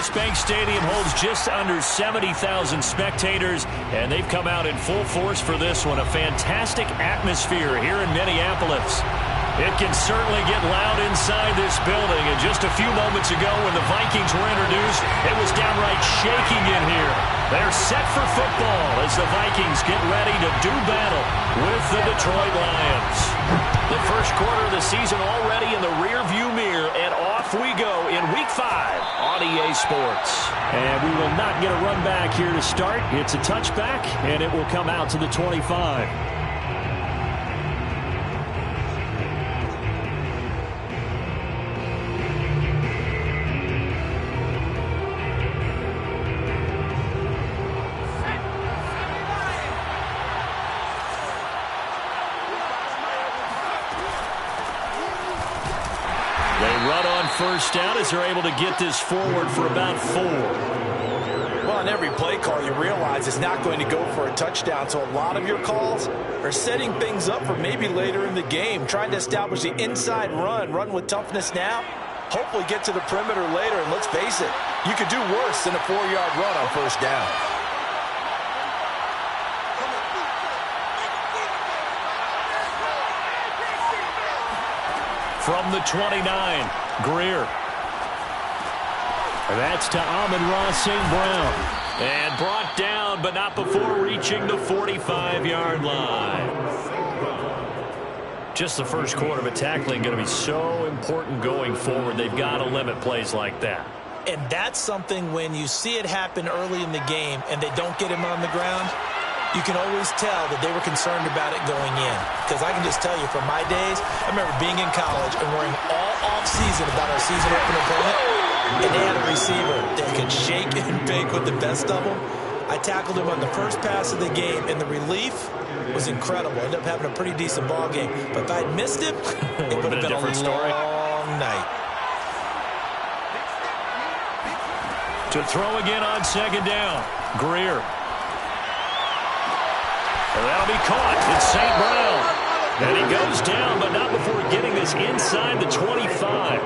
US Bank Stadium holds just under 70,000 spectators, and they've come out in full force for this one. A fantastic atmosphere here in Minneapolis. It can certainly get loud inside this building, and just a few moments ago when the Vikings were introduced, it was downright shaking in here. They're set for football as the Vikings get ready to do battle with the Detroit Lions. The first quarter of the season already in the rearview mirror, and off we go in Week 5 on EA Sports. And we will not get a run back here to start. It's a touchback, and it will come out to the 25. First down as they're able to get this forward for about 4. Well, on every play call, you realize it's not going to go for a touchdown, so a lot of your calls are setting things up for maybe later in the game, trying to establish the inside run with toughness now, hopefully get to the perimeter later, and let's face it, you could do worse than a 4-yard run on first down. From the 29, Greer. That's to Amon-Ra St. Brown. And brought down, but not before reaching the 45-yard line. Just the first quarter, but tackling going to be so important going forward. They've got to limit plays like that. And that's something when you see it happen early in the game and they don't get him on the ground, you can always tell that they were concerned about it going in. Because I can just tell you from my days, I remember being in college and worrying all off-season about our season opener opponent, and they had a receiver that could shake and bake with the best of them. I tackled him on the first pass of the game, and the relief was incredible. I ended up having a pretty decent ball game. But if I'd missed him, it would have been a long night. To throw again on second down, Greer. That'll be caught. It's St. Brown. And he goes down, but not before getting this inside the 25.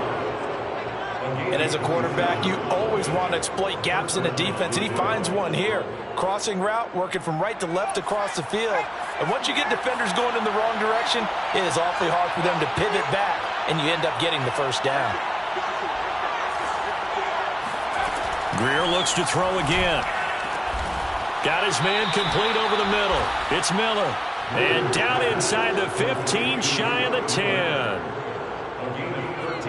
And as a quarterback, you always want to exploit gaps in the defense, and he finds one here. Crossing route, working from right to left across the field. And once you get defenders going in the wrong direction, it is awfully hard for them to pivot back, and you end up getting the first down. Greer looks to throw again. Got his man complete over the middle. It's Miller. And down inside the 15, shy of the 10.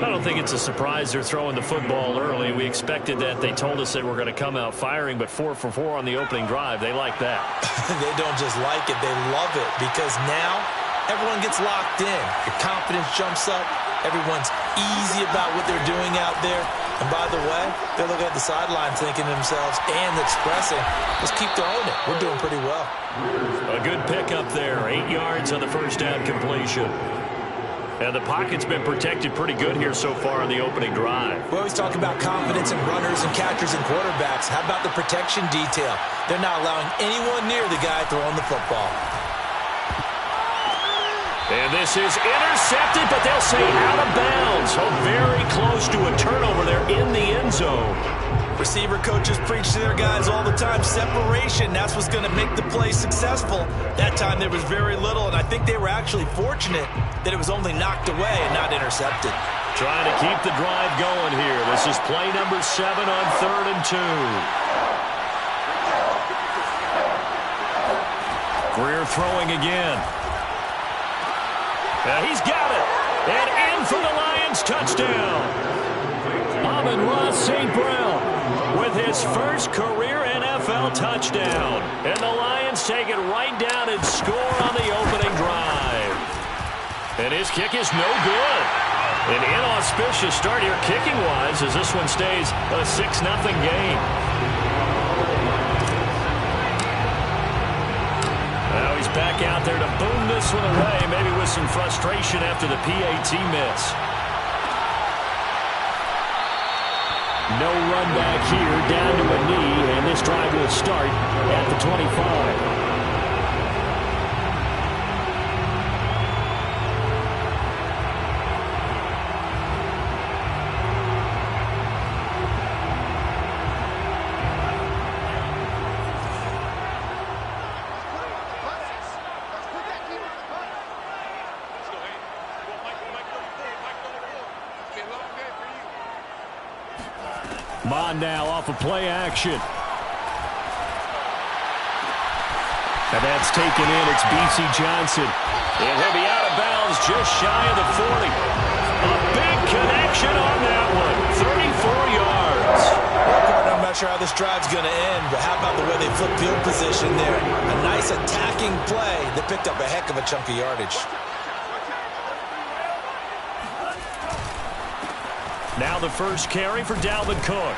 I don't think it's a surprise they're throwing the football early. We expected that. They told us they were going to come out firing, but 4 for 4 on the opening drive. They like that. They don't just like it. They love it because now everyone gets locked in. Your confidence jumps up. Everyone's easy about what they're doing out there. And by the way, they're looking at the sideline thinking to themselves and expressing, let's keep throwing it. We're doing pretty well. A good pickup there. 8 yards on the first down completion. And the pocket's been protected pretty good here so far on the opening drive. We always talk about confidence in runners and catchers and quarterbacks. How about the protection detail? They're not allowing anyone near the guy throwing the football. And this is intercepted, but they'll say out of bounds. So very close to a turnover there in the end zone. Receiver coaches preach to their guys all the time. Separation, that's what's going to make the play successful. That time there was very little, and I think they were actually fortunate that it was only knocked away and not intercepted. Trying to keep the drive going here. This is play number 7 on 3rd and 2. Greer throwing again. He's got it. And in for the Lions touchdown. Amon-Ra St. Brown with his first career NFL touchdown. And the Lions take it right down and score on the opening drive. And his kick is no good. An inauspicious start here kicking-wise as this one stays a 6-0 game. Now he's back out there to boom this one away, maybe with some frustration after the PAT miss. No run back here, down to a knee, and this drive will start at the 25. Mon now off of play action. And that's taken in. It's B.C. Johnson. And he'll be out of bounds just shy of the 40. A big connection on that one. 34 yards. I'm not sure how this drive's going to end, but how about the way they flip field position there? A nice attacking play that picked up a heck of a chunk of yardage. Now the first carry for Dalvin Cook.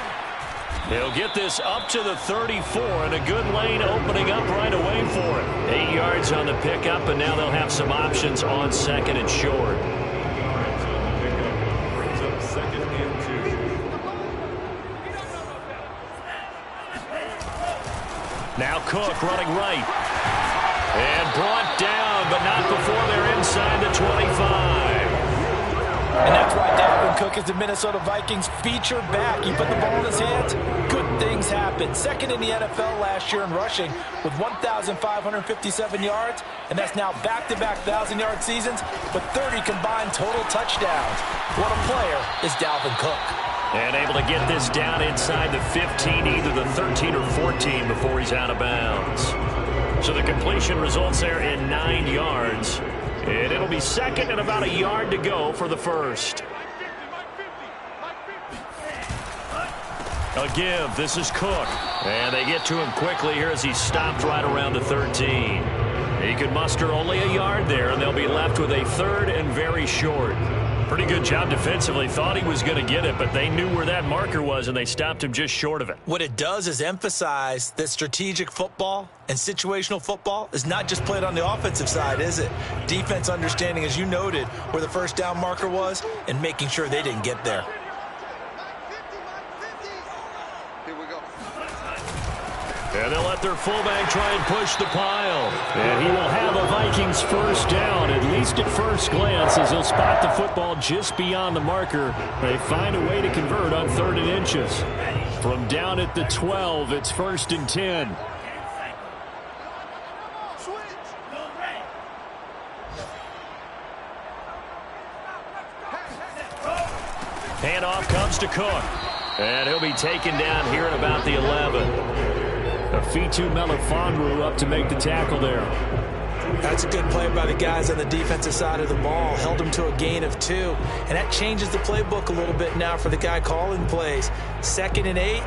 He'll get this up to the 34, and a good lane opening up right away for him. 8 yards on the pickup, and now they'll have some options on second and short. Now Cook running right. And brought down, but not before they're inside the 25. And that's why Dalvin Cook is the Minnesota Vikings feature back. You put the ball in his hands, good things happen. Second in the NFL last year in rushing with 1,557 yards, and that's now back-to-back 1,000-yard seasons with 30 combined total touchdowns. What a player is Dalvin Cook. And able to get this down inside the 15, either the 13 or 14 before he's out of bounds. So the completion results there in 9 yards. And it'll be second and about a yard to go for the first. A give. This is Cook. And they get to him quickly here as he stopped right around the 13. He could muster only a yard there, and they'll be left with a third and very short. Pretty good job defensively. Thought he was going to get it, but they knew where that marker was, and they stopped him just short of it. What it does is emphasize that strategic football and situational football is not just played on the offensive side, is it? Defense understanding, as you noted, where the first down marker was and making sure they didn't get there. And they'll let their fullback try and push the pile. And he will have a Vikings first down, at least at first glance, as he'll spot the football just beyond the marker. They find a way to convert on 3rd and inches. From down at the 12, it's 1st and 10. Handoff comes to Cook. And he'll be taken down here at about the 11. Afitu Melifonwu up to make the tackle there. That's a good play by the guys on the defensive side of the ball. Held him to a gain of 2. And that changes the playbook a little bit now for the guy calling plays. 2nd and 8.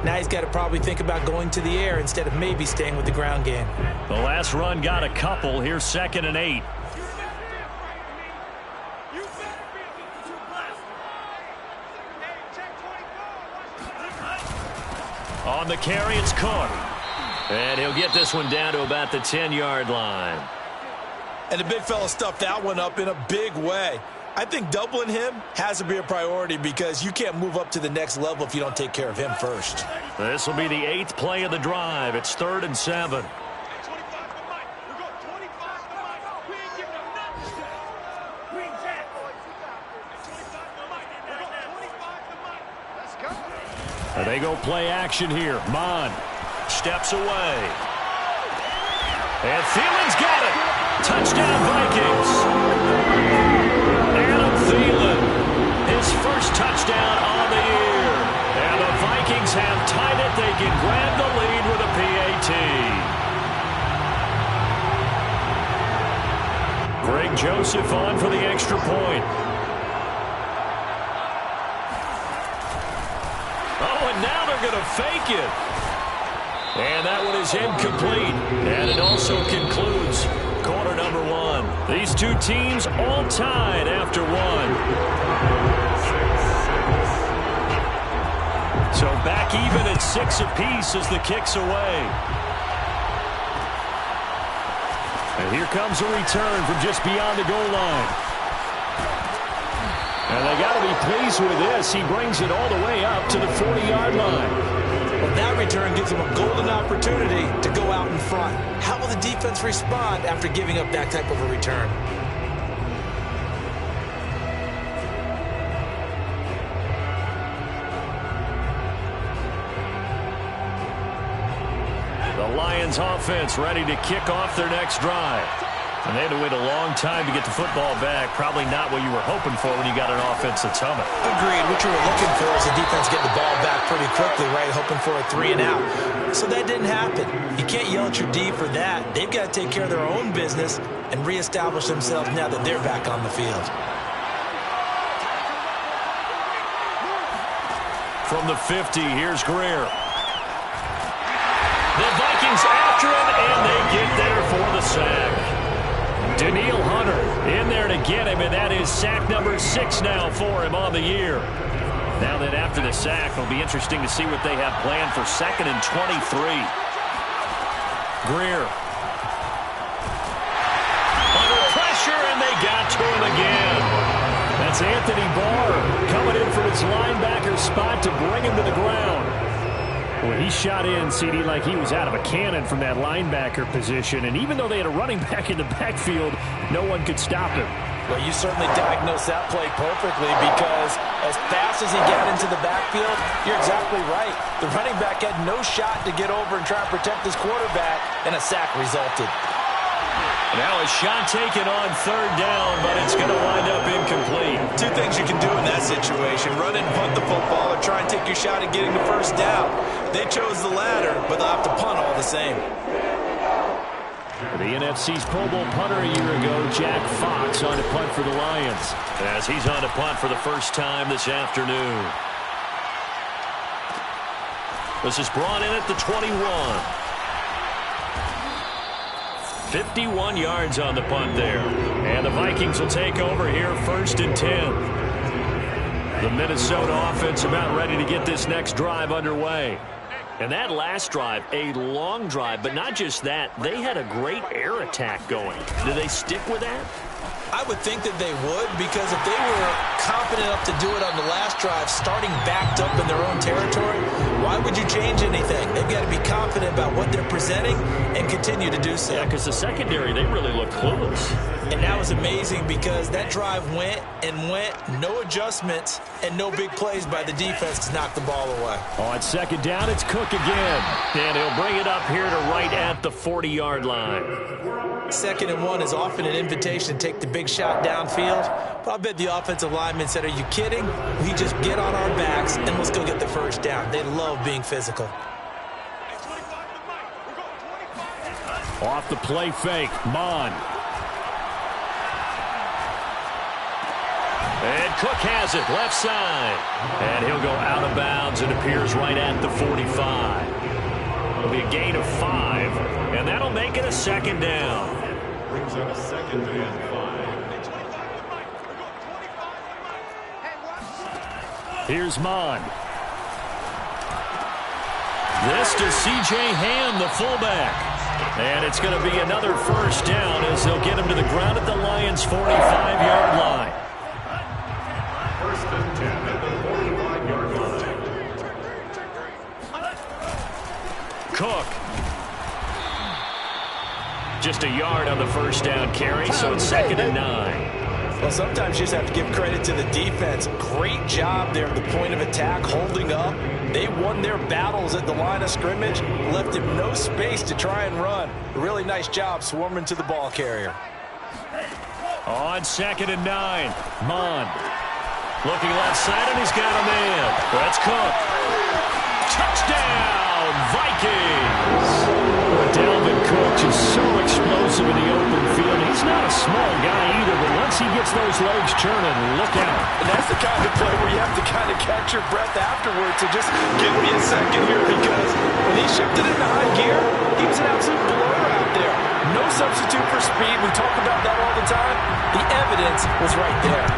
Now he's got to probably think about going to the air instead of maybe staying with the ground game. The last run got a couple. Here's 2nd and 8. On the carry, it's Cook. And he'll get this one down to about the 10-yard line. And the big fella stuffed that one up in a big way. I think doubling him has to be a priority because you can't move up to the next level if you don't take care of him first. This will be the 8th play of the drive. It's 3rd and 7. And they go play action here. Mon steps away. And Thielen's got it. Touchdown, Vikings. Adam Thielen, his first touchdown on the year. And the Vikings have tied it. They can grab the lead with a PAT. Greg Joseph on for the extra point. Now they're going to fake it. And that one is incomplete. And it also concludes quarter number 1. These two teams all tied after 1. So back even at 6 apiece as the kick's away. And here comes a return from just beyond the goal line. And they got to be pleased with this. He brings it all the way up to the 40-yard line. Well, that return gives him a golden opportunity to go out in front. How will the defense respond after giving up that type of a return? The Lions offense ready to kick off their next drive. And they had to wait a long time to get the football back. Probably not what you were hoping for when you got an offense that's humming. Agreed. What you were looking for is the defense get the ball back pretty quickly, right? Hoping for a 3 and out. So that didn't happen. You can't yell at your D for that. They've got to take care of their own business and reestablish themselves now that they're back on the field. From the 50, here's Greer. The Vikings after him, and they get there for the sack. Daniil Hunter in there to get him, and that is sack number 6 now for him on the year. Now that after the sack, it'll be interesting to see what they have planned for 2nd and 23. Greer. Under pressure, and they got to him again. That's Anthony Barr coming in from his linebacker spot to bring him to the ground. Well, he shot in, CD, like he was out of a cannon from that linebacker position. And even though they had a running back in the backfield, no one could stop him. Well, you certainly diagnosed that play perfectly because as fast as he got into the backfield, you're exactly right. The running back had no shot to get over and try and protect his quarterback, and a sack resulted. Now a shot taken on 3rd down, but it's going to wind up incomplete. 2 things you can do in that situation: run and punt the football, or try and take your shot at getting the 1st down. They chose the latter, but they'll have to punt all the same. The NFC's Pro Bowl punter a year ago, Jack Fox, on to punt for the Lions, as he's on to punt for the first time this afternoon. This is brought in at the 21. 51 yards on the punt there. And the Vikings will take over here 1st and 10. The Minnesota offense about ready to get this next drive underway. And that last drive, a long drive, but not just that, they had a great air attack going. Do they stick with that? I would think that they would, because if they were confident enough to do it on the last drive, starting backed up in their own territory, why would you change anything? They've got to be confident about what they're presenting and continue to do so. Yeah, because the secondary, they really look clueless. And that was amazing because that drive went and went, no adjustments, and no big plays by the defense to knock the ball away. On 2nd down, it's Cook again. And he'll bring it up here to right at the 40-yard line. 2nd and 1 is often an invitation to take the big shot downfield. But I bet the offensive lineman said, are you kidding? We just get on our backs and let's go get the 1st down. They love being physical. Off the play fake, Mon. And Cook has it, left side. And he'll go out of bounds. It appears right at the 45. It'll be a gain of 5, and that'll make it a 2nd down. Brings up a 2nd and 5. Here's Mon. This to C.J. Ham, the fullback. And it's going to be another 1st down as they'll get him to the ground at the Lions' 45-yard line. 1st and 10 at the 45-yard line. Cook. Just a yard on the 1st down carry, so it's 2nd and 9. Well, sometimes you just have to give credit to the defense. Great job there at the point of attack, holding up. They won their battles at the line of scrimmage, left him no space to try and run. A really nice job swarming to the ball carrier. On 2nd and 9, Mon. Looking left side, and he's got a man. That's Cook. Touchdown, Vikings! Dalvin Cook is so explosive in the open field. He's not a small guy either, but once he gets those legs churning, look out. And that's the kind of play where you have to kind of catch your breath afterwards. So just give me a second here, because when he shifted into high gear, he was an absolute blower out there. No substitute for speed. We talk about that all the time. The evidence was right there.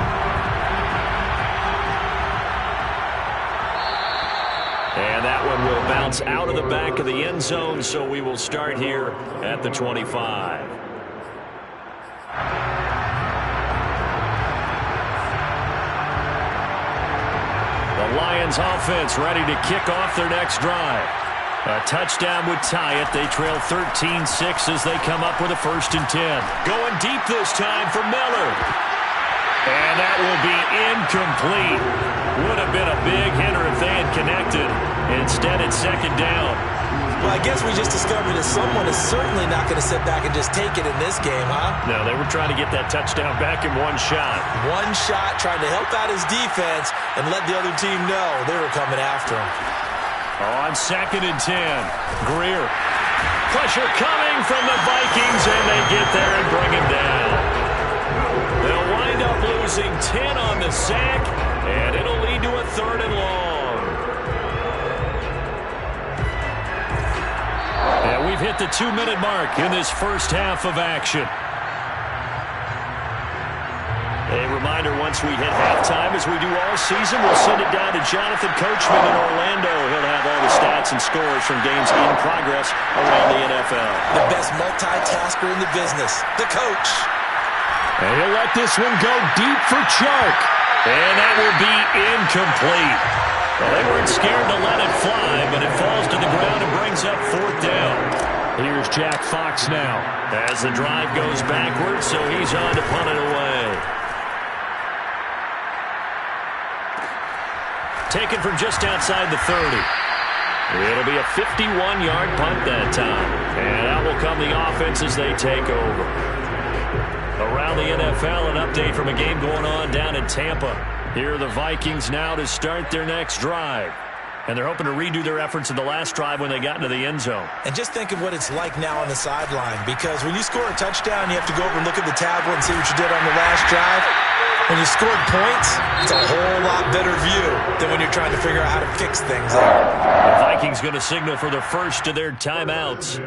And that one will bounce out of the back of the end zone, so we will start here at the 25. The Lions offense ready to kick off their next drive. A touchdown would tie it. They trail 13-6 as they come up with a 1st and 10. Going deep this time for Miller. And that that will be incomplete. Would have been a big hitter if they had connected. Instead, it's second down. Well, I guess we just discovered that someone is certainly not going to sit back and just take it in this game, huh? No, they were trying to get that touchdown back in one shot. One shot, trying to help out his defense and let the other team know they were coming after him. On 2nd and 10, Greer. Pressure coming from the Vikings, and they get there and bring him down. They'll wind up losing 10 on the sack, and it'll lead to a 3rd and long. And we've hit the 2-minute mark in this first half of action. A reminder, once we hit halftime, as we do all season, we'll send it down to Jonathan Coachman in Orlando. He'll have all the stats and scores from games in progress around the NFL. The best multitasker in the business, the coach. And he'll let this one go deep for Chark. And that will be incomplete. Well, they weren't scared to let it fly, but it falls to the ground and brings up 4th down. Here's Jack Fox now as the drive goes backwards, so he's on to punt it away. Taken from just outside the 30. It'll be a 51-yard punt that time. And out will come the offense as they take over. Around the NFL, an update from a game going on down in Tampa. Here are the Vikings now to start their next drive. And they're hoping to redo their efforts in the last drive when they got into the end zone. And just think of what it's like now on the sideline, because when you score a touchdown, you have to go over and look at the tablet and see what you did on the last drive. When you scored points, it's a whole lot better view than when you're trying to figure out how to fix things up. The Vikings going to signal for the first of their timeouts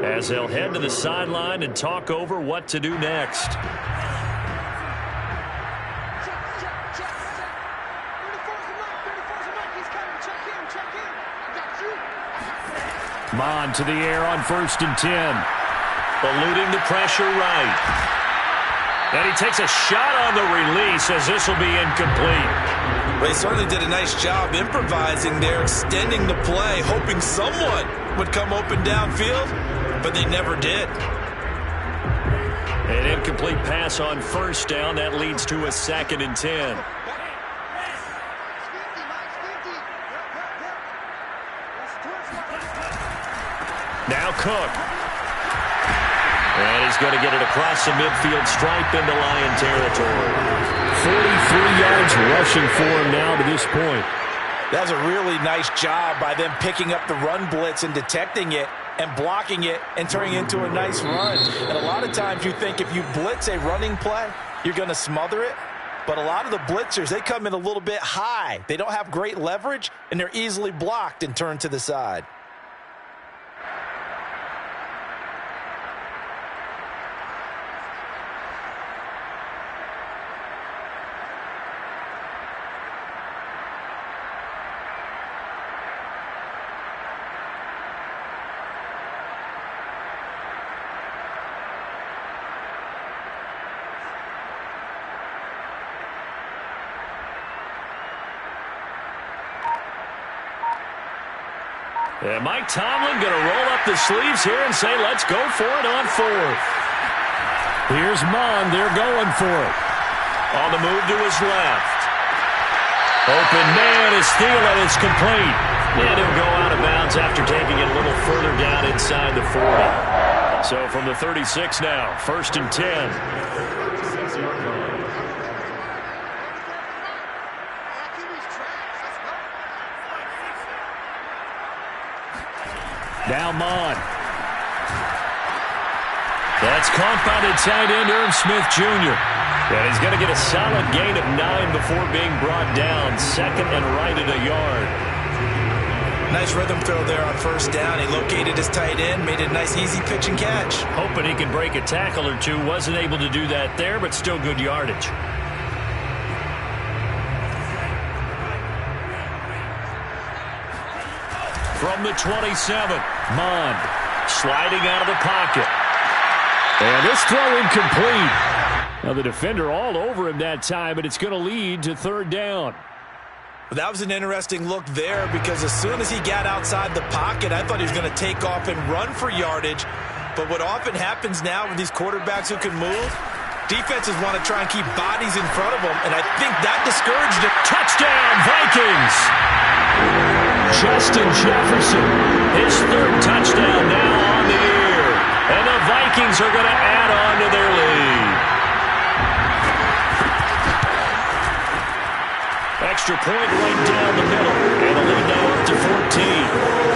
as they'll head to the sideline and talk over what to do next. Mon to the air on 1st and 10. Eluding the pressure right. And he takes a shot on the release as this will be incomplete. They certainly did a nice job improvising there, extending the play, hoping someone would come open downfield, but they never did. An incomplete pass on 1st down. That leads to a 2nd and 10. Now Cook. And he's going to get it across the midfield stripe into Lion territory. 43 yards rushing for him now to this point. That was a really nice job by them picking up the run blitz and detecting it and blocking it and turning it into a nice run. And a lot of times you think if you blitz a running play, you're going to smother it. But a lot of the blitzers, they come in a little bit high. They don't have great leverage, and they're easily blocked and turned to the side. And Mike Tomlin going to roll up the sleeves here and say, let's go for it on 4th. Here's Mon. They're going for it. On the move to his left. Open man is Thielen. It's complete. And he'll go out of bounds after taking it a little further down inside the 40. So from the 36 now, 1st and 10. Now Mon. That's caught by the tight end, Irv Smith Jr. And he's going to get a solid gain of 9 before being brought down. 2nd and right at a yard. Nice rhythm throw there on 1st down. He located his tight end, made it a nice easy pitch and catch. Hoping he could break a tackle or two. Wasn't able to do that there, but still good yardage. From the 27, Mon sliding out of the pocket. And this throw incomplete. Now the defender all over him that time, but it's going to lead to 3rd down. That was an interesting look there because as soon as he got outside the pocket, I thought he was going to take off and run for yardage. But what often happens now with these quarterbacks who can move, Defenses want to try and keep bodies in front of them, and I think that discouraged them. Touchdown, Vikings! Justin Jefferson, his third touchdown now on the year. And the Vikings are going to add on to their lead. Extra point right down the middle. And the lead now up to 14.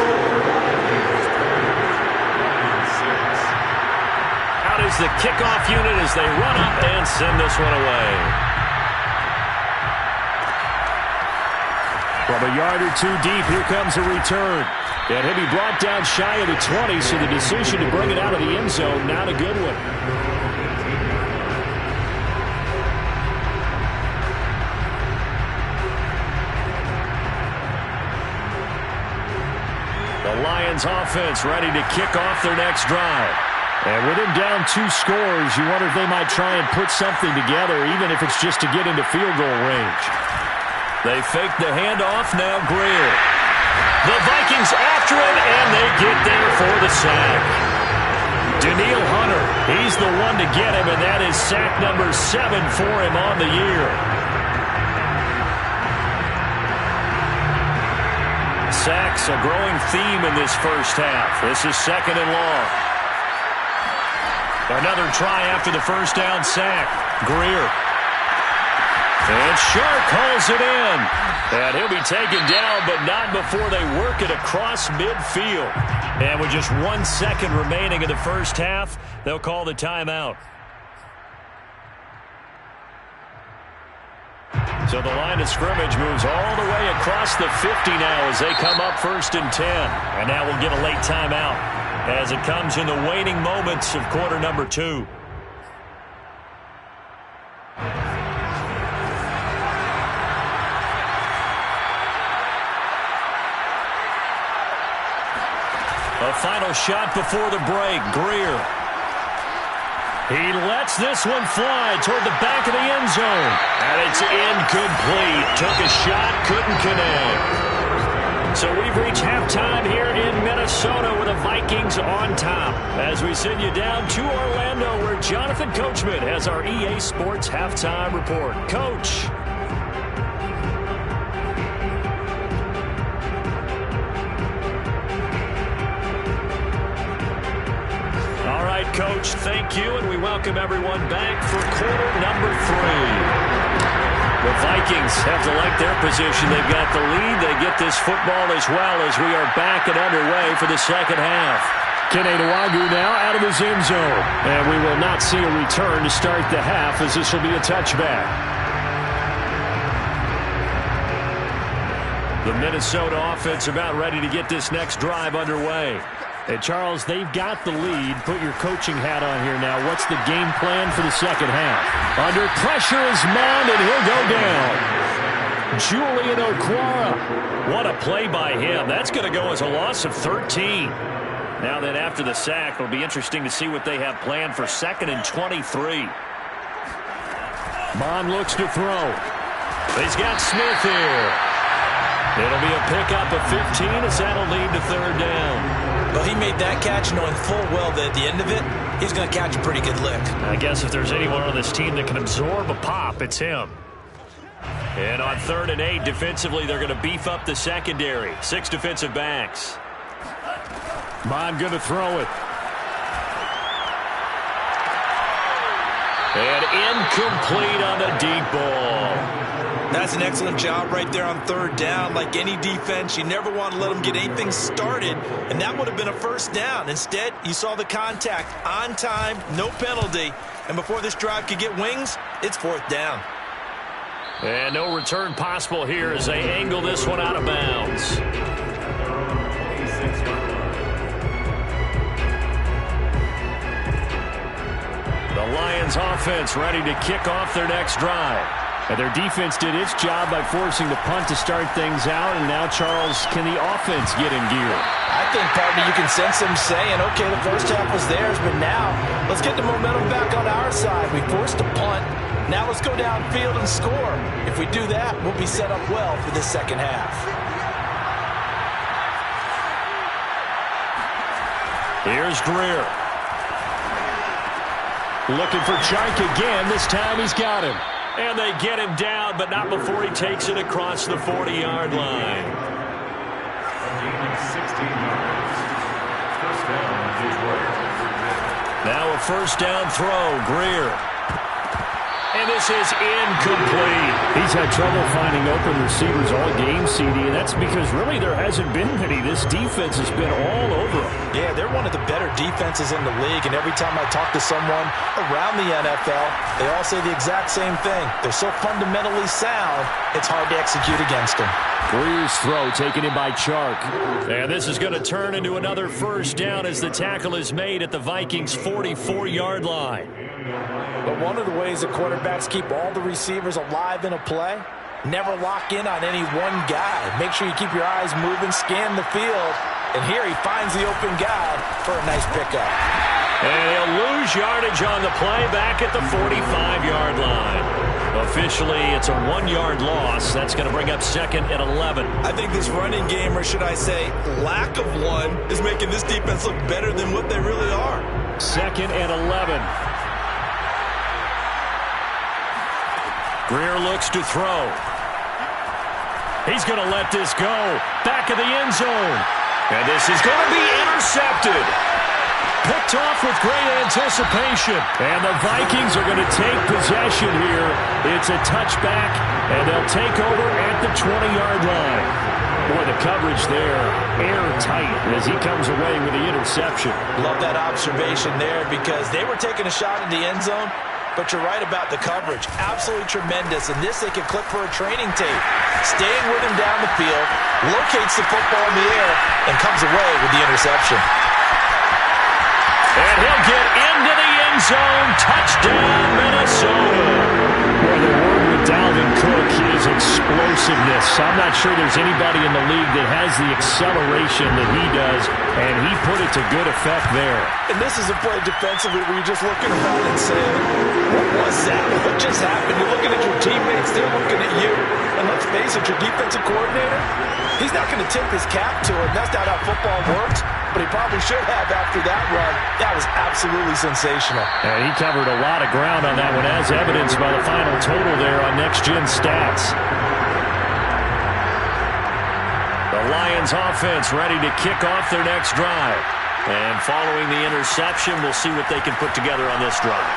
Out is the kickoff unit as they run up and send this one away. From a yard or two deep, here comes a return. And he'll be brought down shy of the 20, so the decision to bring it out of the end zone, not a good one. The Lions offense ready to kick off their next drive. And with him down 2 scores, you wonder if they might try and put something together, even if it's just to get into field goal range. They fake the handoff, now Greer. The Vikings after him, and they get there for the sack. Daniil Hunter, he's the one to get him, and that is sack number 7 for him on the year. Sacks, a growing theme in this first half. This is 2nd and long. Another try after the first down sack. Greer. And Shark hauls it in. And he'll be taken down, but not before they work it across midfield. And with just 1 second remaining in the first half, they'll call the timeout. So the line of scrimmage moves all the way across the 50 now as they come up 1st and 10. And now we'll get a late timeout as it comes in the waning moments of quarter number 2. A final shot before the break. Greer. He lets this one fly toward the back of the end zone. And it's incomplete. Took a shot, couldn't connect. So we've reached halftime here in Minnesota with the Vikings on top. As we send you down to Orlando where Jonathan Coachman has our EA Sports halftime report. Coach. All right, Coach, thank you, and we welcome everyone back for quarter number 3. The Vikings have to like their position. They've got the lead. They get this football as well as we are back and underway for the second half. Kene Nwangwu now out of his end zone. And we will not see a return to start the half as this will be a touchback. The Minnesota offense about ready to get this next drive underway. And Charles, they've got the lead. Put your coaching hat on here now. What's the game plan for the second half? Under pressure is Mond, and he'll go down. Julian Okwara. What a play by him. That's going to go as a loss of 13. Now then, after the sack, it'll be interesting to see what they have planned for 2nd and 23. Mond looks to throw. He's got Smith here. It'll be a pickup of 15 as that'll lead to 3rd down. Well, he made that catch knowing full well that at the end of it, he's going to catch a pretty good lick. I guess if there's anyone on this team that can absorb a pop, it's him. And on 3rd and 8, defensively, they're going to beef up the secondary. 6 defensive backs. Mond going to throw it. And incomplete on the deep ball. That's an excellent job right there on 3rd down. Like any defense, you never want to let them get anything started, and that would have been a 1st down. Instead, you saw the contact on time, no penalty, and before this drive could get wings, it's 4th down. And no return possible here as they angle this one out of bounds. The Lions offense ready to kick off their next drive. And their defense did its job by forcing the punt to start things out. And now, Charles, can the offense get in gear? I think, partner, you can sense them saying, okay, the first half was theirs, but now let's get the momentum back on our side. We forced a punt. Now let's go downfield and score. If we do that, we'll be set up well for the second half. Here's Greer. Looking for Chark again. This time he's got him. And they get him down, but not before he takes it across the 40-yard line. 16 yards. First down, Detroit. Now a first down throw, Greer. And this is incomplete. He's had trouble finding open receivers all game, CD, and that's because really there hasn't been many. This defense has been all over them. Yeah, they're one of the better defenses in the league, and every time I talk to someone around the NFL, they all say the exact same thing. They're so fundamentally sound, it's hard to execute against them. Greer's throw taken in by Chark. And this is going to turn into another first down as the tackle is made at the Vikings' 44-yard line. But one of the ways that quarterbacks keep all the receivers alive in a play, never lock in on any one guy. Make sure you keep your eyes moving, scan the field, and here he finds the open guy for a nice pickup. And he'll lose yardage on the play back at the 45-yard line. Officially, it's a 1-yard loss. That's going to bring up second and 11. I think this running game, or should I say lack of one, is making this defense look better than what they really are. Second and 11. Greer looks to throw. He's going to let this go. Back of the end zone. And this is going to be intercepted. Picked off with great anticipation. And the Vikings are going to take possession here. It's a touchback, and they'll take over at the 20-yard line. Boy, the coverage there, airtight as he comes away with the interception. Love that observation there because they were taking a shot at the end zone, but you're right about the coverage. Absolutely tremendous. And this they can clip for a training tape. Staying with him down the field, locates the football in the air, and comes away with the interception. And he'll get into the end zone. Touchdown, Minnesota. Boy, the word with Dalvin Cook is explosiveness. I'm not sure there's anybody in the league that has the acceleration that he does, and he put it to good effect there. And this is a play defensively where you're just looking around and saying, what was that? What just happened? You're looking at your teammates, they're looking at you. And let's face it, your defensive coordinator, he's not going to tip his cap to it. That's not how football works, but he probably should have after that run. That was absolutely sensational. And he covered a lot of ground on that one, as evidenced by the final total there on Next Gen Stats. The Lions offense ready to kick off their next drive. And following the interception, we'll see what they can put together on this drive.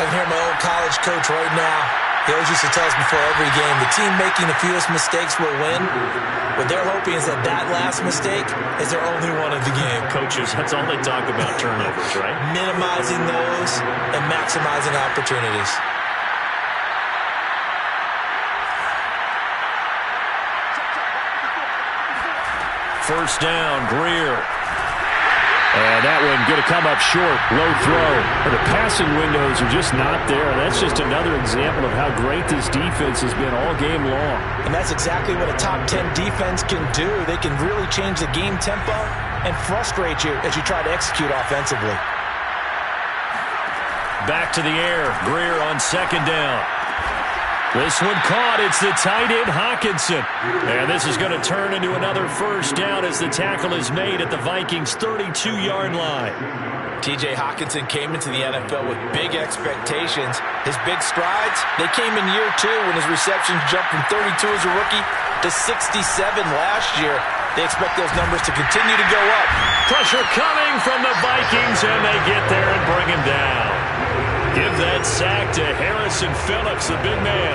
I can hear my old college coach right now. He always used to tell us before every game, the team making the fewest mistakes will win. What they're hoping is that that last mistake is their only one of the game. Coaches, that's all they talk about, turnovers, right? Minimizing those and maximizing opportunities. First down, Greer. And that one going to come up short. Low throw. The passing windows are just not there. That's just another example of how great this defense has been all game long. And that's exactly what a top 10 defense can do. They can really change the game tempo and frustrate you as you try to execute offensively. Back to the air. Greer on second down. This one caught. It's the tight end, Hockenson. And this is going to turn into another first down as the tackle is made at the Vikings' 32-yard line. T.J. Hockenson came into the NFL with big expectations. His big strides, they came in year 2 when his receptions jumped from 32 as a rookie to 67 last year. They expect those numbers to continue to go up. Pressure coming from the Vikings, and they get there and bring him down. Give that sack to Harrison Phillips, the big man.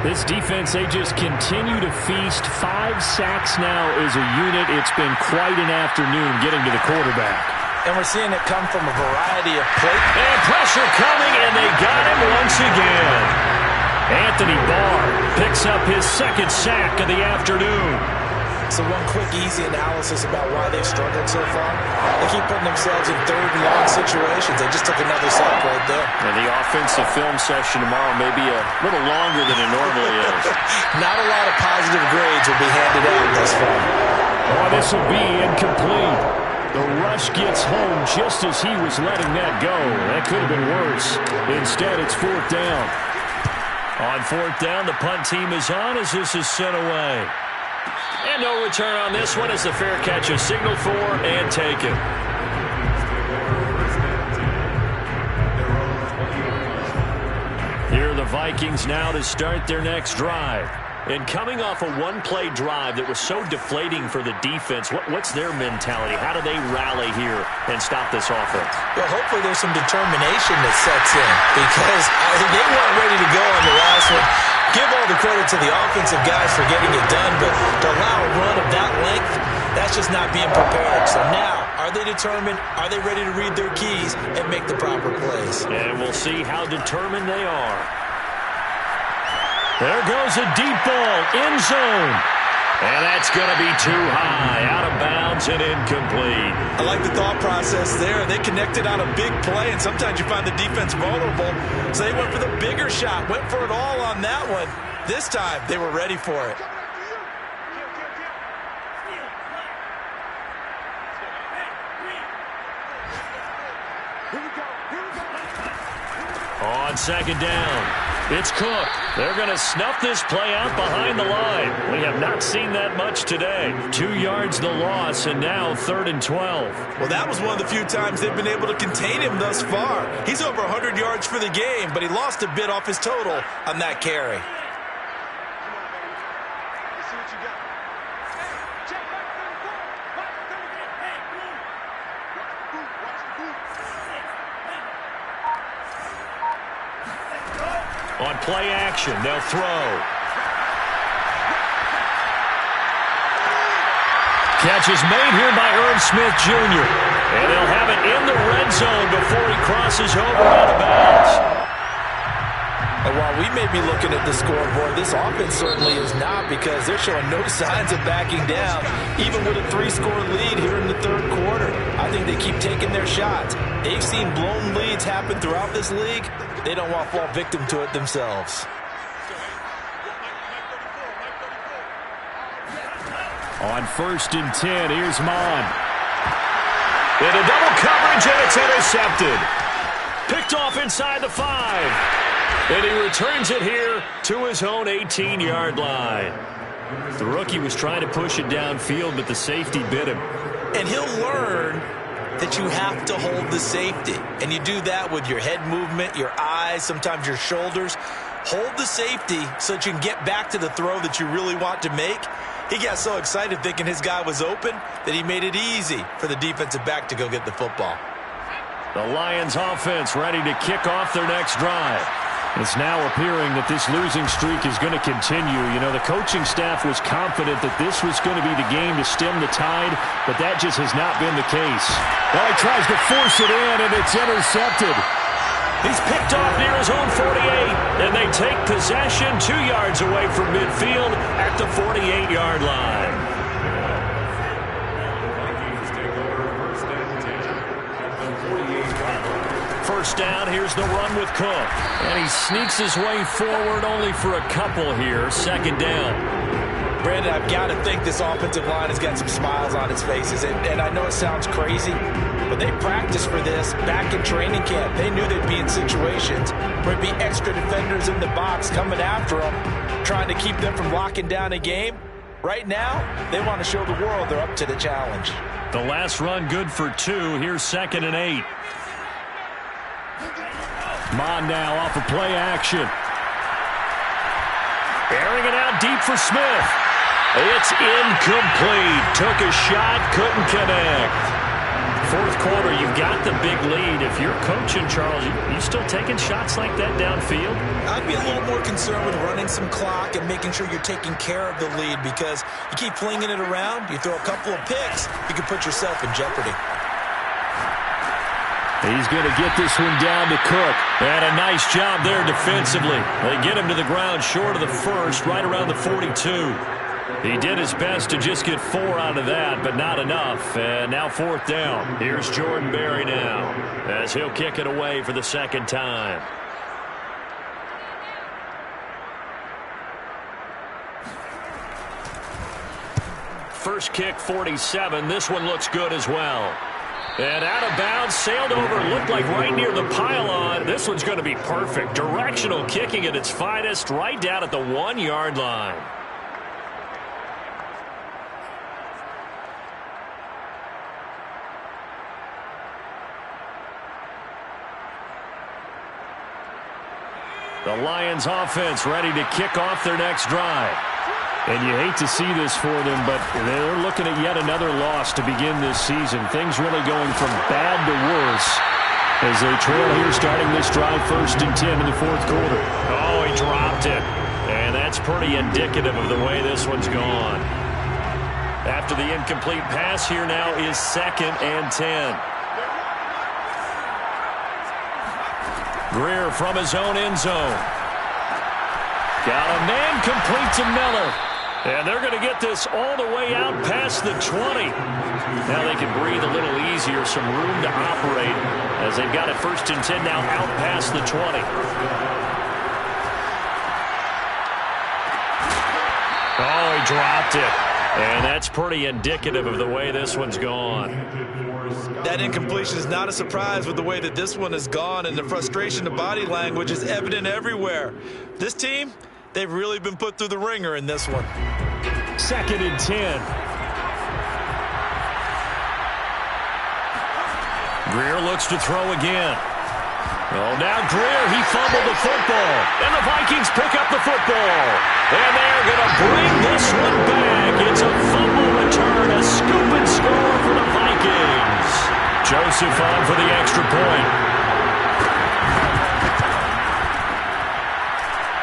This defense, they just continue to feast. 5 sacks now as a unit. It's been quite an afternoon getting to the quarterback. And we're seeing it come from a variety of plays. And pressure coming, and they got him once again. Anthony Barr picks up his second sack of the afternoon. So one quick, easy analysis about why they've struggled so far. They keep putting themselves in third and long situations. They just took another sack right there. And the offensive film session tomorrow may be a little longer than it normally is. Not a lot of positive grades will be handed out thus far. Oh, this will be incomplete. The rush gets home just as he was letting that go. That could have been worse. Instead, it's fourth down. On fourth down, the punt team is on as this is sent away. And no return on this one as the fair catch is signaled for and taken. Vikings now to start their next drive. And coming off a one-play drive that was so deflating for the defense, what's their mentality? How do they rally here and stop this offense? Well, hopefully there's some determination that sets in because they weren't ready to go on the last one. Give all the credit to the offensive guys for getting it done, but to allow a run of that length, that's just not being prepared. So now, are they determined? Are they ready to read their keys and make the proper plays? And we'll see how determined they are. There goes a deep ball, end zone. And that's going to be too high, out of bounds and incomplete. I like the thought process there. They connected on a big play, and sometimes you find the defense vulnerable. So they went for the bigger shot, went for it all on that one. This time, they were ready for it. On second down, it's Cook. They're going to snuff this play out behind the line. We have not seen that much today. 2 yards the loss, and now 3rd and 12. Well, that was one of the few times they've been able to contain him thus far. He's over 100 yards for the game, but he lost a bit off his total on that carry. On play action, they'll throw. Catch is made here by Irv Smith Jr. And they'll have it in the red zone before he crosses over out of bounds. And while we may be looking at the scoreboard, this offense certainly is not, because they're showing no signs of backing down, even with a 3-score lead here in the third quarter. I think they keep taking their shots. They've seen blown leads happen throughout this league. They don't want to fall victim to it themselves. On 1st and 10, here's Mon. In a double coverage, and it's intercepted. Picked off inside the 5. And he returns it here to his own 18-yard line. The rookie was trying to push it downfield, but the safety bit him. And he'll learn that you have to hold the safety. And you do that with your head movement, your eyes, sometimes your shoulders. Hold the safety so that you can get back to the throw that you really want to make. He got so excited thinking his guy was open that he made it easy for the defensive back to go get the football. The Lions offense ready to kick off their next drive. It's now appearing that this losing streak is going to continue. You know, the coaching staff was confident that this was going to be the game to stem the tide, but that just has not been the case. Well, he tries to force it in, and it's intercepted. He's picked off near his own 48, and they take possession 2 yards away from midfield at the 48-yard line. First down, here's the run with Cook. And he sneaks his way forward only for a couple here. Second down. Brandon, I've got to think this offensive line has got some smiles on its faces. And I know it sounds crazy, but they practiced for this back in training camp. They knew they'd be in situations where it'd be extra defenders in the box coming after them, trying to keep them from locking down a game. Right now, they want to show the world they're up to the challenge. The last run good for 2. Here's 2nd and 8. Mon now off of play action. Airing it out deep for Smith. It's incomplete. Took a shot, couldn't connect. Fourth quarter, you've got the big lead. If you're coaching, Charles, you still taking shots like that downfield? I'd be a little more concerned with running some clock and making sure you're taking care of the lead, because you keep flinging it around, you throw a couple of picks, you can put yourself in jeopardy. He's going to get this one down to Cook. And a nice job there defensively. They get him to the ground short of the first, right around the 42. He did his best to just get 4 out of that, but not enough. And now 4th down. Here's Jordan Berry now, as he'll kick it away for the second time. First kick, 47. This one looks good as well. And out of bounds, sailed over, looked like right near the pylon. This one's going to be perfect. Directional kicking at its finest, right down at the 1-yard line. The Lions offense ready to kick off their next drive. And you hate to see this for them, but they're looking at yet another loss to begin this season. Things really going from bad to worse as they trail here starting this drive 1st and 10 in the 4th quarter. Oh, he dropped it. And that's pretty indicative of the way this one's gone. After the incomplete pass, here now is 2nd and 10. Greer from his own end zone. Got a man complete to Miller. And they're going to get this all the way out past the 20. Now they can breathe a little easier, some room to operate as they've got it 1st and 10 now out past the 20. Oh, he dropped it. And that's pretty indicative of the way this one's gone. That incompletion is not a surprise with the way that this one has gone, and the frustration, the body language is evident everywhere. This team, they've really been put through the ringer in this one. 2nd and 10. Greer looks to throw again. Oh, now Greer, he fumbled the football. And the Vikings pick up the football. And they're going to bring this one back. It's a fumble return, a scoop and score for the Vikings. Joseph on for the extra point.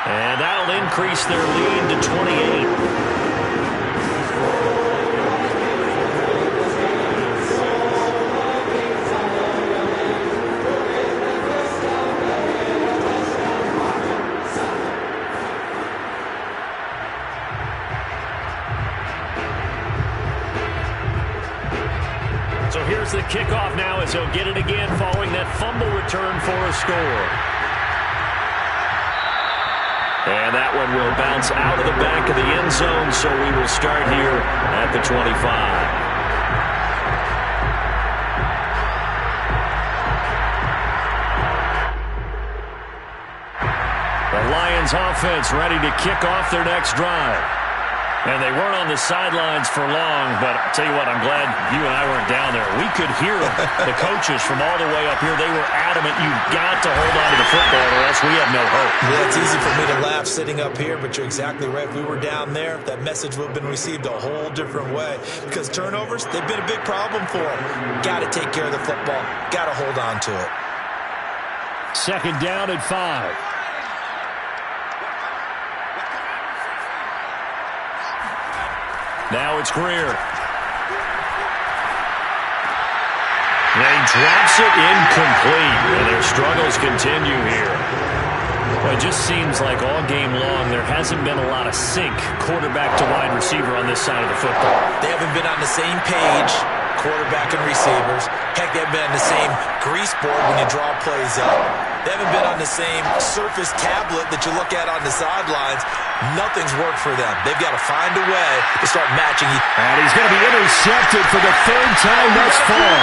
And that'll increase their lead to 28. So here's the kickoff now as he'll get it again following that fumble return for a score. And that one will bounce out of the back of the end zone, so we will start here at the 25. The Lions offense ready to kick off their next drive. And they weren't on the sidelines for long, but I'll tell you what, I'm glad you and I weren't down there. We could hear them, the coaches from all the way up here. They were adamant, you've got to hold on to the football or else we have no hope. Yeah, it's easy for me to laugh sitting up here, but you're exactly right. If we were down there, that message would have been received a whole different way. Because turnovers, they've been a big problem for them. Got to take care of the football. Got to hold on to it. 2nd down and 5. Now it's Greer. They drops it incomplete, and their struggles continue here. Well, it just seems like all game long there hasn't been a lot of sync quarterback to wide receiver on this side of the football. They haven't been on the same page, quarterback and receivers. Heck, they haven't been on the same grease board when you draw plays up. They haven't been on the same Surface tablet that you look at on the sidelines. Nothing's worked for them. They've got to find a way to start matching. And he's going to be intercepted for the 3rd time thus far.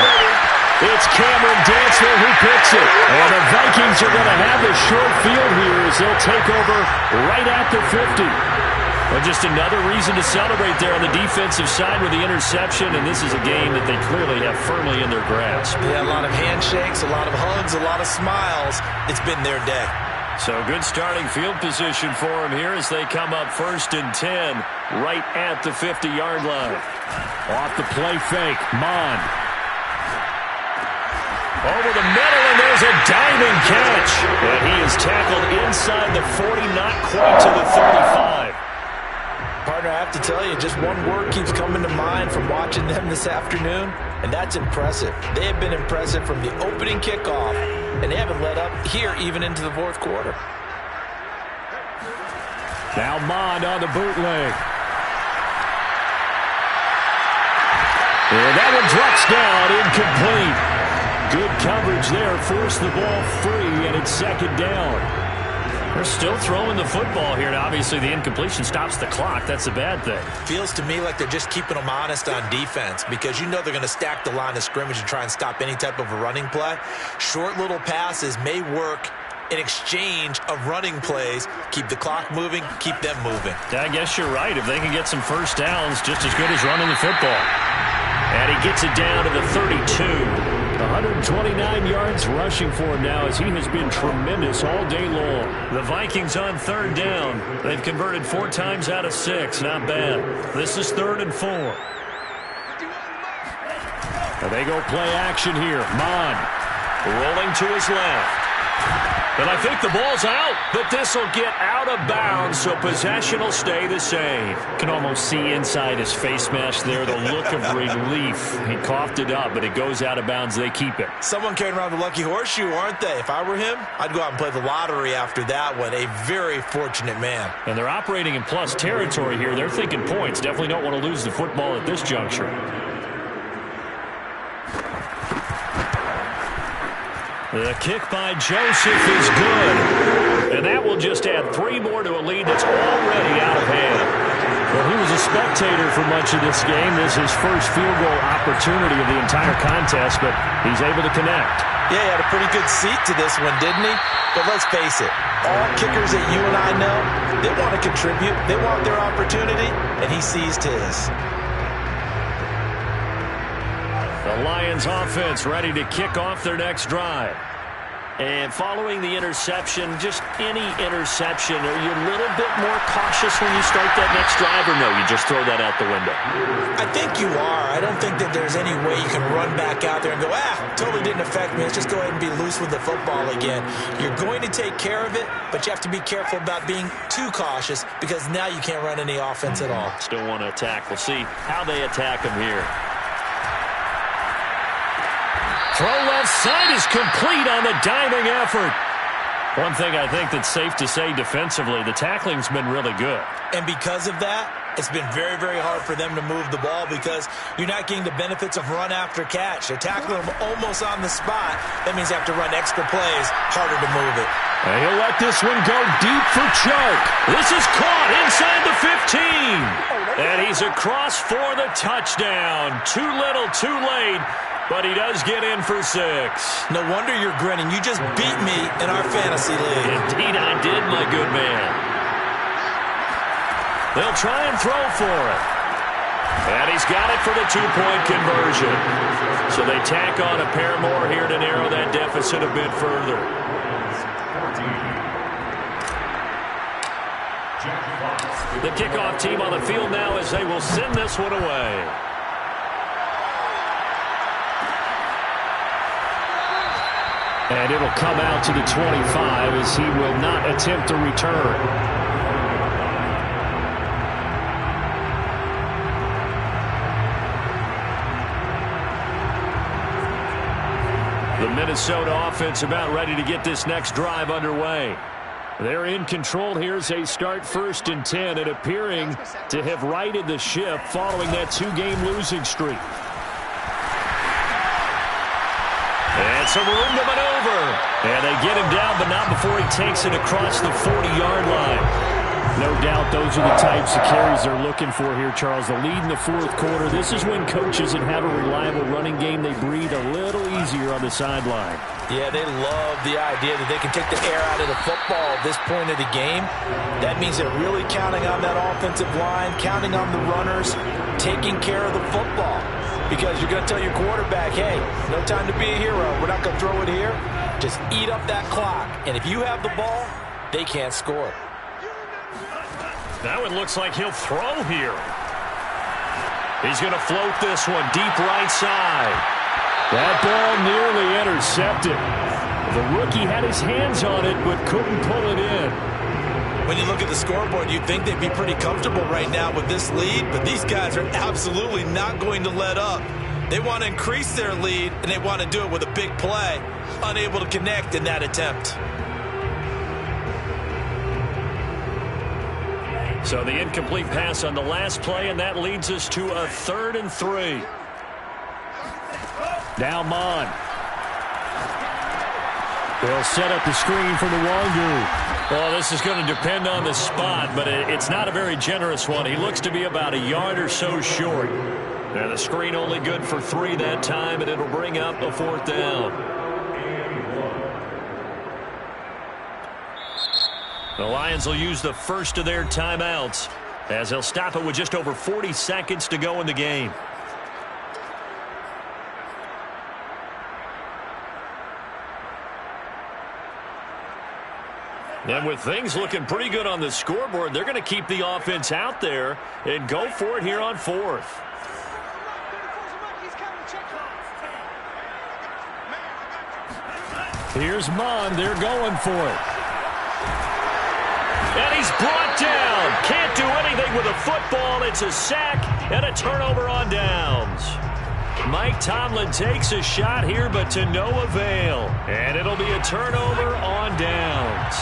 It's Cameron Dantzler who picks it. And the Vikings are going to have a short field here as they'll take over right at the 50. Well, just another reason to celebrate there on the defensive side with the interception, and this is a game that they clearly have firmly in their grasp. Yeah, a lot of handshakes, a lot of hugs, a lot of smiles. It's been their day. So good starting field position for them here as they come up 1st and 10 right at the 50-yard line. Off the play fake, Mon. Over the middle, and there's a diving catch. And he is tackled inside the 40, not quite to the 35. Partner, I have to tell you, just one word keeps coming to mind from watching them this afternoon, and that's impressive. They have been impressive from the opening kickoff, and they haven't let up here even into the 4th quarter. Now Mond on the bootleg. And that one drops down, incomplete. Good coverage there, forced the ball free, and it's 2nd down. They're still throwing the football here. Now, obviously, the incompletion stops the clock. That's a bad thing. Feels to me like they're just keeping them honest on defense because you know they're going to stack the line of scrimmage and try and stop any type of a running play. Short little passes may work in exchange of running plays. Keep the clock moving, keep them moving. I guess you're right. If they can get some first downs, just as good as running the football. And he gets it down to the 32. 129 yards rushing for him now as he has been tremendous all day long. The Vikings on third down. They've converted 4 times out of 6. Not bad. This is 3rd and 4. And they go play action here. Mon rolling to his left. And I think the ball's out, but this will get out of bounds, so possession will stay the same. Can almost see inside his face mask there the look of relief. He coughed it up, but it goes out of bounds. They keep it. Someone carrying around the lucky horseshoe, aren't they? If I were him, I'd go out and play the lottery after that one. A very fortunate man. And they're operating in plus territory here. They're thinking points. Definitely don't want to lose the football at this juncture. The kick by Joseph is good. And that will just add 3 more to a lead that's already out of hand. Well, he was a spectator for much of this game. This is his first field goal opportunity of the entire contest, but he's able to connect. Yeah, he had a pretty good seat to this one, didn't he? But let's face it, all kickers that you and I know, they want to contribute. They want their opportunity, and he seized his. The Lions offense ready to kick off their next drive. And following the interception, just any interception, are you a little bit more cautious when you start that next drive, or no, you just throw that out the window? I think you are. I don't think that there's any way you can run back out there and go, totally didn't affect me. Let's just go ahead and be loose with the football again. You're going to take care of it, but you have to be careful about being too cautious because now you can't run any offense at all. Still want to attack. We'll see how they attack him here. Throw left side is complete on the diving effort. One thing I think that's safe to say defensively, the tackling's been really good. And because of that, it's been very, very hard for them to move the ball because you're not getting the benefits of run after catch. They're tackling them almost on the spot. That means they have to run extra plays, harder to move it. And he'll let this one go deep for Chark. This is caught inside the 15. And he's across for the touchdown. Too little, too late. But he does get in for 6. No wonder you're grinning. You just beat me in our fantasy league. Indeed I did, my good man. They'll try and throw for it. And he's got it for the 2-point conversion. So they tack on a pair more here to narrow that deficit a bit further. The kickoff team on the field now as they will send this one away. And it'll come out to the 25 as he will not attempt to return. The Minnesota offense about ready to get this next drive underway. They're in control here as they start 1st and 10 and appearing to have righted the ship following that 2-game losing streak. And some room to maneuver. And they get him down, but not before he takes it across the 40-yard line. No doubt those are the types of carries they're looking for here, Charles. The lead in the 4th quarter. This is when coaches that have a reliable running game, they breathe a little easier on the sideline. Yeah, they love the idea that they can take the air out of the football at this point of the game. That means they're really counting on that offensive line, counting on the runners, taking care of the football. Because you're going to tell your quarterback, hey, no time to be a hero. We're not going to throw it here. Just eat up that clock. And if you have the ball, they can't score. Now it looks like he'll throw here. He's going to float this one deep right side. That ball nearly intercepted. The rookie had his hands on it but couldn't pull it in. When you look at the scoreboard, you'd think they'd be pretty comfortable right now with this lead, but these guys are absolutely not going to let up. They want to increase their lead, and they want to do it with a big play. Unable to connect in that attempt. So the incomplete pass on the last play, and that leads us to a 3rd and 3. Now Mon. They'll set up the screen for the Wangu. Well, this is going to depend on the spot, but it's not a very generous one. He looks to be about a yard or so short. And the screen only good for 3 that time, and it'll bring up a 4th down. The Lions will use the first of their timeouts as they'll stop it with just over 40 seconds to go in the game. And with things looking pretty good on the scoreboard, they're going to keep the offense out there and go for it here on fourth. Here's Mond. They're going for it. And he's brought down. Can't do anything with a football. It's a sack and a turnover on downs. Mike Tomlin takes a shot here, but to no avail. And it'll be a turnover on downs.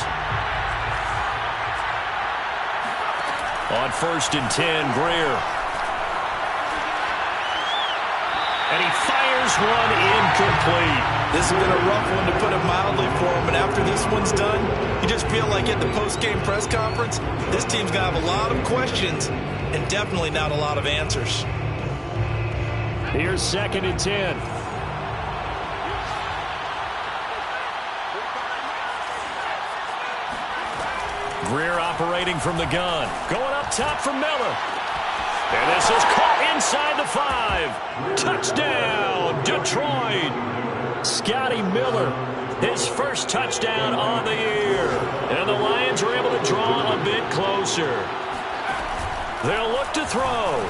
On 1st and 10, Greer. And he fires one incomplete. This has been a rough one, to put it mildly, for him. And after this one's done, you just feel like at the post-game press conference, this team's going to have a lot of questions and definitely not a lot of answers. Here's 2nd and 10. Greer operating from the gun. Going up top for Miller. And this is caught inside the 5. Touchdown, Detroit. Scotty Miller, his first touchdown on the year. And the Lions are able to draw a bit closer. They'll look to throw.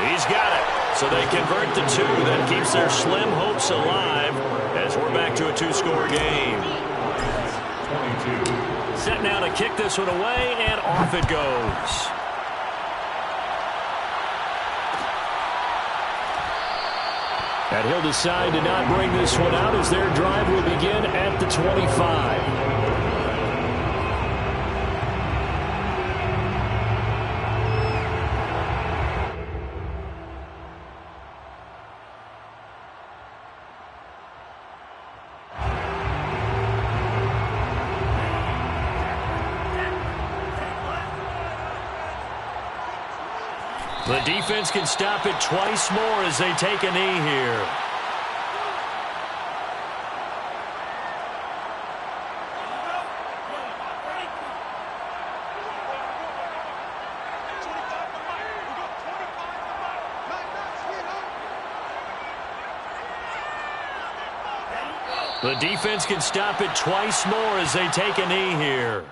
He's got it. So they convert the 2. That keeps their slim hopes alive as we're back to a 2-score game. 22. Set now to kick this one away, and off it goes. And he'll decide to not bring this one out as their drive will begin at the 25. The defense can stop it twice more as they take a knee here. The defense can stop it twice more as they take a knee here.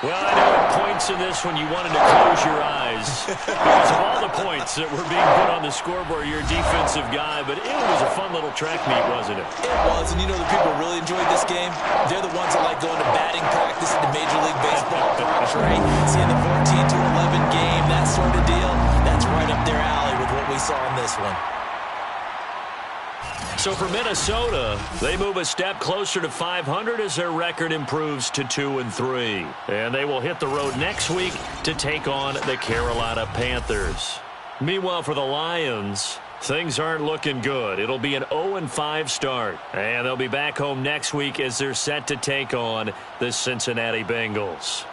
Well, I know at points in this one you wanted to close your eyes because of all the points that were being put on the scoreboard. You're a defensive guy, but it was a fun little track meet, wasn't it? It was, and you know the people who really enjoyed this game? They're the ones that like going to batting practice at the Major League Baseball parks, right? Seeing the 14-11 game, that sort of deal, that's right up their alley with what we saw in this one. So for Minnesota, they move a step closer to 500 as their record improves to 2-3. And they will hit the road next week to take on the Carolina Panthers. Meanwhile, for the Lions, things aren't looking good. It'll be an 0-5 start. And they'll be back home next week as they're set to take on the Cincinnati Bengals.